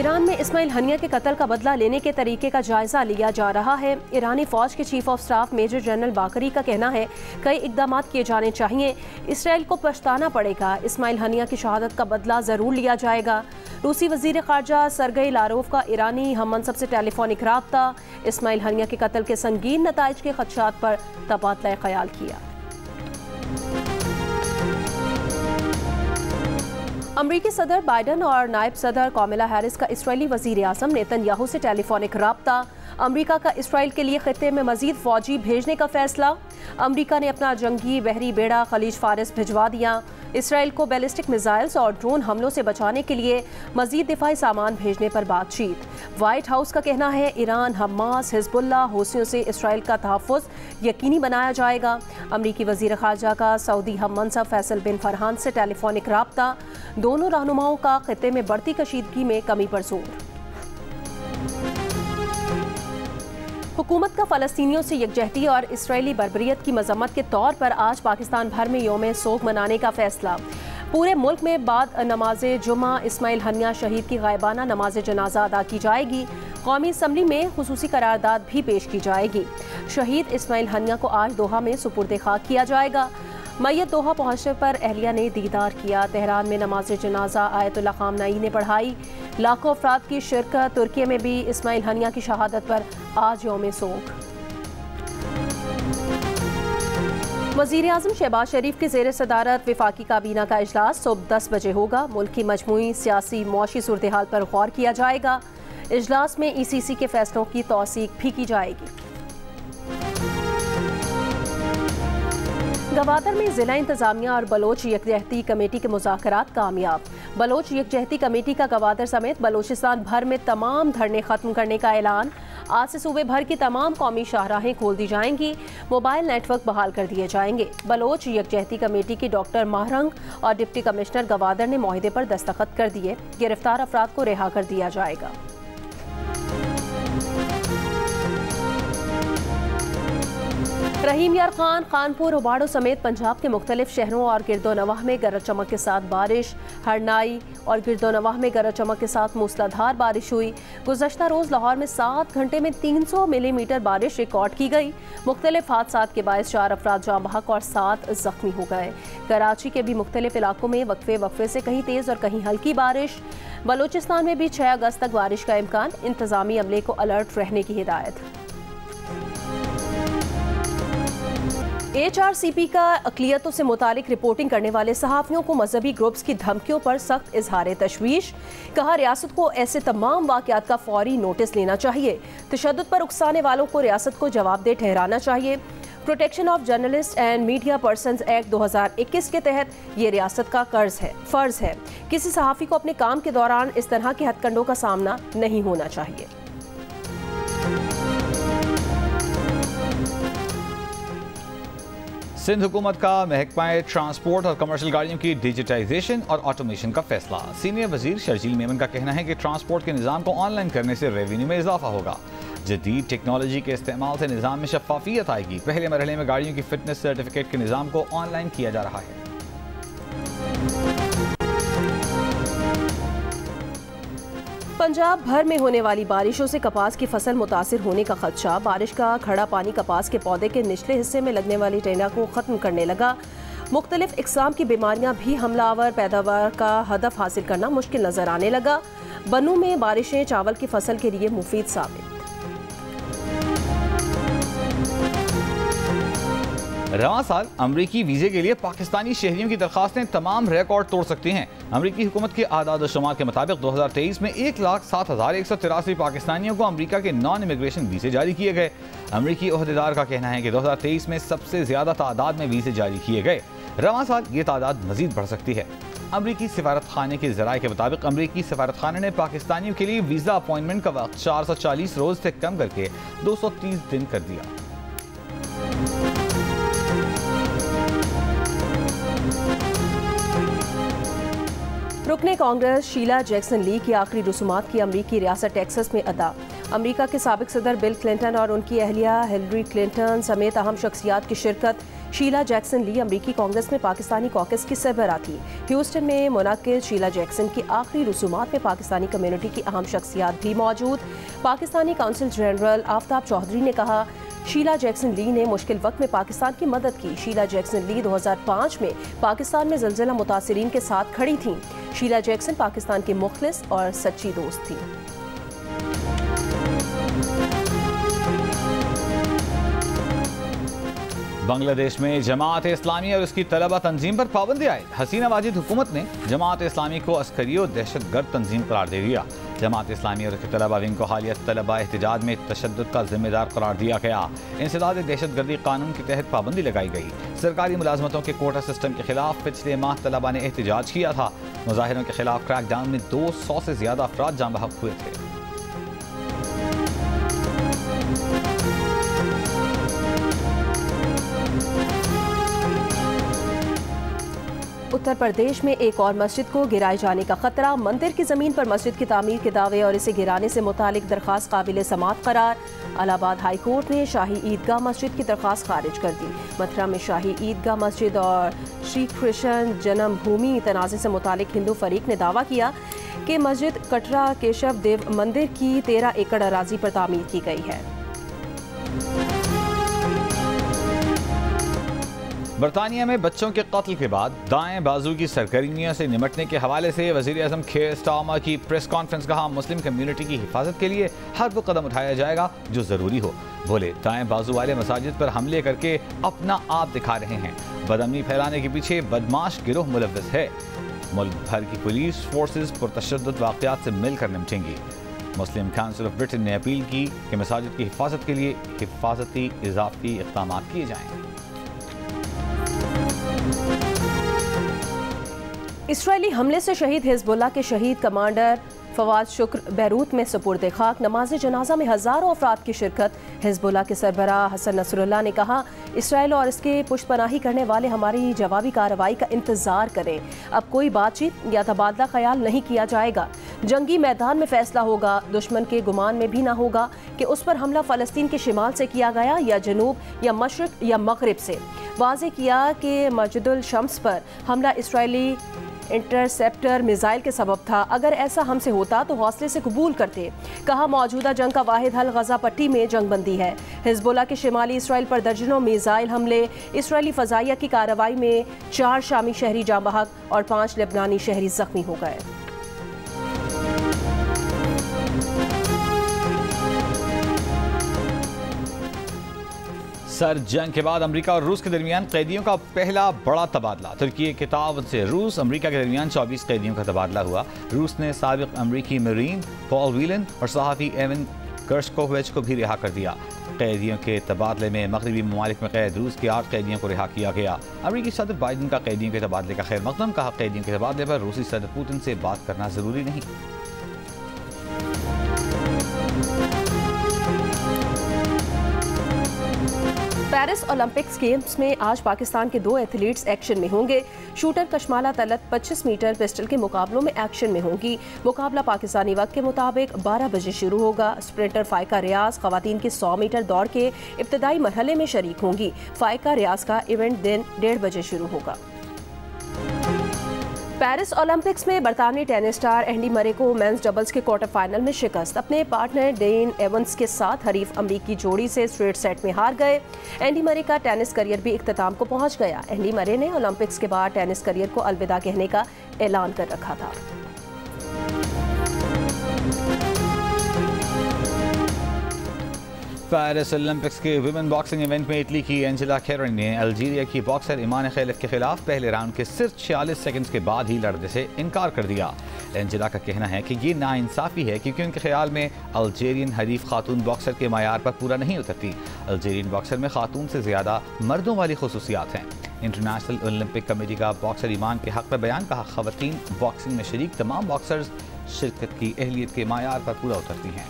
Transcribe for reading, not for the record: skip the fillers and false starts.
Iran में Ismail Haniyeh के कत्ल का बदला लेने के तरीके का जायजा लिया जा रहा है। ईरानी फौज के chief of staff major general Bagheri का कहना है कई इकदाम किए जाने चाहिए। इसराइल को पछताना पड़ेगा। इस्माइल हनिया की शहादत का बदला जरूर लिया जाएगा। रूसी वजीर खारजा सरगई लारोव का ईरानी हम मनसब से टेलीफोनिक राब्ता। इस्माइल हनिया के कत्ल के संगीन नताइज के खदशात पर तबादला ख्याल किया। अमरीकी सदर बाइडन और नायब सदर कामिला हैरिस का इसराइली वजीर आज़म नेतन्याहू से टेलीफोनिक राब्ता। अमरीका का इसराइल के लिए खित्ते में मजीद फौजी भेजने का फैसला। अमरीका ने अपना जंगी बहरी बेड़ा खलीज फारिस भिजवा दिया। इसराइल को बैलिस्टिक मिसाइल्स और ड्रोन हमलों से बचाने के लिए मजीद दिफाई सामान भेजने पर बातचीत। व्हाइट हाउस का कहना है ईरान, हमास, हिजबुल्लाह, हूसियों से इसराइल का तहफ़्फ़ुज़ यकीनी बनाया जाएगा। अमरीकी वज़ीर ख़ारजा का सऊदी हम मनसब फैसल बिन फरहान से टेलीफोनिक राब्ता। दोनों रहनुमाओं का खित्ते में बढ़ती कशीदगी में कमी पर जोर। हुकूमत का फ़लस्तीनियों से यकजहती और इसराइली बर्बरियत की मजम्मत के तौर पर आज पाकिस्तान भर में यौम सोग मनाने का फैसला। पूरे मुल्क में बाद नमाज जुमा इस्माइल हनिया शहीद की गायबाना नमाज जनाजा अदा की जाएगी। कौमी असम्बली में खुसूसी करारदाद भी पेश की जाएगी। शहीद इस्माइल हनिया को आज दोहा में सुपुर्द खाक किया जाएगा। मैयत दोहा पहुंचने पर अहलिया ने दीदार किया। तेहरान में नमाज जनाजा आयतुल्लाह खामनई ने पढ़ाई। लाखों अफराद की शिरकत। तुर्की में भी इस्माइल हनिया की शहादत पर आज यौम सोग। वज़ीर आज़म शहबाज शरीफ की ज़ेर सदारत वफाकी काबीना का इजलास सुबह 10 बजे होगा। मुल्क की मजमूई सियासी मुआशी सूरत हाल पर गौर किया जाएगा। इजलास में ECC के फैसलों की तौसीक भी की जाएगी। गवादर में जिला इंतजामिया और बलोच यकजहती कमेटी के मुज़ाकरात कामयाब। बलोच यकजहती कमेटी का गवादर समेत बलोचिस्तान भर में तमाम धरने खत्म करने का ऐलान। आज से सूबे भर की तमाम कौमी शाहराहें खोल दी जाएंगी। मोबाइल नेटवर्क बहाल कर दिए जाएंगे। बलोच यकजहती कमेटी की डॉक्टर महरंग और डिप्टी कमिश्नर गवादर ने मुआहदे पर दस्तखत कर दिए। गिरफ्तार अफराद को रिहा कर दिया जाएगा। रहीम यार खान, कानपुर, उबाड़ो समेत पंजाब के मुख्तलिफ शहरों और गिरदोनवाह में गरज चमक के साथ बारिश। हरनाई और गिरदोनवाह में गरज चमक के साथ मूसलाधार बारिश हुई। गुज़श्ता रोज़ लाहौर में 7 घंटे में 300 मिलीमीटर बारिश रिकॉर्ड की गई। मुख्तलिफ हादसात के बायस 4 अफराद जाँ बहक और 7 जख्मी हो गए। कराची के भी मुख्तलिफ इलाकों में वक्फे से कहीं तेज़ और कहीं हल्की बारिश। बलोचिस्तान में भी 6 अगस्त तक बारिश का इम्कान। इंतजामी अमले को अलर्ट रहने की हिदायत। HRCP का अक़लियतों से मुतालिक रिपोर्टिंग करने वाले सहाफ़ियों को मजहबी ग्रुप्स की धमकियों पर सख्त इजहार तशवीश। कहा रियासत को ऐसे तमाम वाक़यात का फौरी नोटिस लेना चाहिए। तशद्दुद पर उकसाने वालों को रियासत को जवाबदेह ठहराना चाहिए। Protection of journalist and media persons act 2021 के तहत ये रियासत का फ़र्ज़ है। किसी सहाफ़ी को अपने काम के दौरान इस तरह के हथकंडों का सामना नहीं होना चाहिए। सिंध हुकूमत का महकमा ट्रांसपोर्ट और कमर्शियल गाड़ियों की डिजिटाइजेशन और ऑटोमेशन का फैसला। सीनियर वजीर शर्जील मेमन का कहना है कि ट्रांसपोर्ट के निज़ाम को ऑनलाइन करने से रेवेन्यू में इजाफा होगा। जदीद टेक्नोलॉजी के इस्तेमाल से निज़ाम में शफाफियत आएगी। पहले मरहले में गाड़ियों की फिटनेस सर्टिफिकेट के निज़ाम को ऑनलाइन किया जा रहा है। पंजाब भर में होने वाली बारिशों से कपास की फसल मुतासिर होने का खदशा। बारिश का खड़ा पानी कपास के पौधे के निचले हिस्से में लगने वाली टेंडा को ख़त्म करने लगा। मुख्तलिफ इक़साम की बीमारियां भी हमलावर, पैदावार का हदफ हासिल करना मुश्किल नजर आने लगा। बनू में बारिशें चावल की फसल के लिए मुफीद साबित। रवां साल अमरीकी वीज़े के लिए पाकिस्तानी शहरियों की दरखास्तें तमाम रिकॉर्ड तोड़ सकती हैं। अमरीकी हुकूमत के आदाद व शुमार के मुताबिक 2023 में 1,07,183 पाकिस्तानियों को अमरीका के नॉन इमिग्रेशन वीज़े जारी किए गए। अमरीकी ओहदेदार का कहना है कि 2023 में सबसे ज्यादा तादाद में वीज़े जारी किए गए। रवां साल ये तादाद मजीद बढ़ सकती है। अमरीकी सिफारत खाने के ज़राए के मुताबिक अमरीकी सिफारत खाने ने पाकिस्तानियों के लिए वीज़ा अपॉइंटमेंट का वक्त 440 रोज़ से कम करके 230 दिन कर दिया। रुकने कांग्रेस शीला जैक्सन ली की आखिरी रसूमात की अमरीकी रियासत टेक्सास में अदा। अमरीका के साबिक सदर बिल क्लिंटन और उनकी अहलिया हिलरी क्लिंटन समेत अहम शख्सियात की शिरकत। शीला जैक्सन ली अमरीकी कांग्रेस में पाकिस्तानी कॉकस की सरबराह थी। ह्यूस्टन में मुनक्किद शीला जैक्सन की आखिरी रसूमात में पाकिस्तानी कम्युनिटी की अहम शख्सियात भी मौजूद। पाकिस्तानी काउंसिल जनरल आफ्ताब चौधरी ने कहा, शीला जैक्सन ली ने मुश्किल वक्त में पाकिस्तान की मदद की। शीला जैक्सन ली 2005 में पाकिस्तान में ज़लज़ला मुतासिरीन के साथ खड़ी थीं। शीला जैक्सन पाकिस्तान की मुखलिस और सच्ची दोस्त थी। बांग्लादेश में जमात इस्लामी और उसकी तलबा तंजीम पर पाबंदी आयद। हसीना वाजिद हुकूमत ने जमात इस्लामी को अस्करी और दहशतगर्द तंजीम करार दे दिया। जमात इस्लामी और उसके तलबा विंग को हालिया तलबा एहतजाज में तशद्दुद का जिम्मेदार करार दिया गया। इंसदाद दहशतगर्दी कानून के तहत पाबंदी लगाई गई। सरकारी मुलाजमतों के कोटा सिस्टम के खिलाफ पिछले माह तलबा ने एहतजाज किया था। मुजाहिरों के खिलाफ क्रैकडाउन में 200 से ज्यादा अफराद जाँ बहक हुए थे। उत्तर प्रदेश में एक और मस्जिद को गिराए जाने का खतरा। मंदिर की जमीन पर मस्जिद की तामीर के दावे और इसे गिराने से मुतालिक दरख्वास्त काबिल समाअत करार। इलाहाबाद हाई कोर्ट ने शाही ईदगाह मस्जिद की दरख्वास्त खारिज कर दी। मथुरा में शाही ईदगाह मस्जिद और श्री कृष्ण जन्मभूमि तनाज़े से मुतालिक हिंदू फरीक ने दावा किया कि मस्जिद कटरा केशव देव मंदिर की 13 एकड़ अराजी पर तामीर की गई है। बरतानिया में बच्चों के कत्ल के बाद दाएं बाजू की सरगर्मियों से निमटने के हवाले से वज़ीर आज़म केयर स्टारमर की प्रेस कॉन्फ्रेंस कहा, मुस्लिम कम्युनिटी की हिफाजत के लिए हर वो कदम उठाया जाएगा जो ज़रूरी हो। बोले, दाएं बाजू वाले मसाजिद पर हमले करके अपना आप दिखा रहे हैं। बदअमनी फैलाने के पीछे बदमाश गिरोह मुलव्वस है। मुल्क भर की पुलिस फोर्सेज पुरतशद्दुद वाक़यात से मिलकर निपटेंगी। मुस्लिम काउंसिल ऑफ ब्रिटेन ने अपील की कि मसाजिद की हिफाजत के लिए हिफाजती इजाफी इक़दाम किए जाएँ। इसराइली हमले से शहीद हिजबुल्लाह के शहीद कमांडर फवाद शुक्र बैरूत में सुपुर्द खाक। नमाज जनाजा में हज़ारों अफराद की शिरकत। हिजबुल्लाह के सरबराह हसन नसरुल्लाह ने कहा, इसराइल और इसके पुष्टपनाही करने वाले हमारी जवाबी कार्रवाई का इंतजार करें। अब कोई बातचीत या तबादला ख्याल नहीं किया जाएगा। जंगी मैदान में फैसला होगा। दुश्मन के गुमान में भी ना होगा कि उस पर हमला फ़लस्तीन के शिमाल से किया गया या जनूब या मशरक या मगरिब से। वाज़े किया कि मस्जिदुल शम्स पर हमला इसराइली इंटरसेप्टर मिसाइल के सबब था। अगर ऐसा हमसे होता तो हौसले से कबूल करते। कहा, मौजूदा जंग का वाहिद हल गजा पट्टी में जंग बंदी है। हिजबुल्लाह के शिमाली इसराइल पर दर्जनों मिसाइल हमले। इसराइली फ़ज़ाइया की कार्रवाई में 4 शामी शहरी जाँ बहक और 5 लेबनानी शहरी जख्मी हो गए। सर जंग के बाद अमेरिका और रूस के दरमियान कैदियों का पहला बड़ा तबादला। तुर्की के ताउन से रूस अमेरिका के दरमियान 24 कैदियों का तबादला हुआ। रूस ने साबिक अमेरिकी मरीन पॉल व्हीलन और सहाफ़ी एवन गर्शकोविच को भी रिहा कर दिया। कैदियों के तबादले में मगरबी ममालिक में कैद रूस के 8 कैदियों को रिहा किया गया। अमेरिकी सदर बाइडन का कैदियों के तबादले का खैर मकदम। कहा, कैदियों के तबादले पर रूसी सदर पुतिन से बात करना जरूरी नहीं। पेरिस ओलंपिक्स गेम्स में आज पाकिस्तान के 2 एथलीट्स एक्शन में होंगे। Shooter Kashmala Talat 25 metre pistol के मुकाबलों में एक्शन में होंगी। मुकाबला पाकिस्तानी वक्त के मुताबिक 12 बजे शुरू होगा। स्प्रिंटर फाइका रियाज खवातीन की 100 मीटर दौड़ के इब्तदाई मरहले में शरीक होंगी। फाइका रियाज का इवेंट दिन 1:30 बजे शुरू होगा। पेरिस ओलंपिक्स में बरतानवी टेनिस स्टार एंडी मरे को मेंस डबल्स के क्वार्टर फाइनल में शिकस्त। अपने पार्टनर डेन एवंस के साथ हरीफ अमरीकी जोड़ी से स्ट्रेट सेट में हार गए। एंडी मरे का टेनिस करियर भी इख्तिताम को पहुंच गया। एंडी मरे ने ओलंपिक्स के बाद टेनिस करियर को अलविदा कहने का ऐलान कर रखा था। पेरिस ओलंपिक्स के विमेन बॉक्सिंग इवेंट में इटली की एंजेला केरन ने अल्जीरिया की बॉक्सर ईमान खैलफ के खिलाफ पहले राउंड के सिर्फ 46 सेकंड्स के बाद ही लड़ने से इनकार कर दिया। एंजेला का कहना है कि ये नाइंसाफ़ी है क्योंकि उनके ख्याल में अल्जीरियन हरीफ खातून बॉक्सर के मायार पर पूरा नहीं उतरती। अल्जीरियन बॉक्सर में खातून से ज़्यादा मर्दों वाली खुसूसियात हैं। इंटरनेशनल ओलंपिक कमेटी का बॉक्सर ईमान के हक़ में बयान। कहा, ख़वातीन बॉक्सिंग में शरीक तमाम बॉक्सर्स शिरकत की अहलियत के मायार पर पूरा उतरती हैं।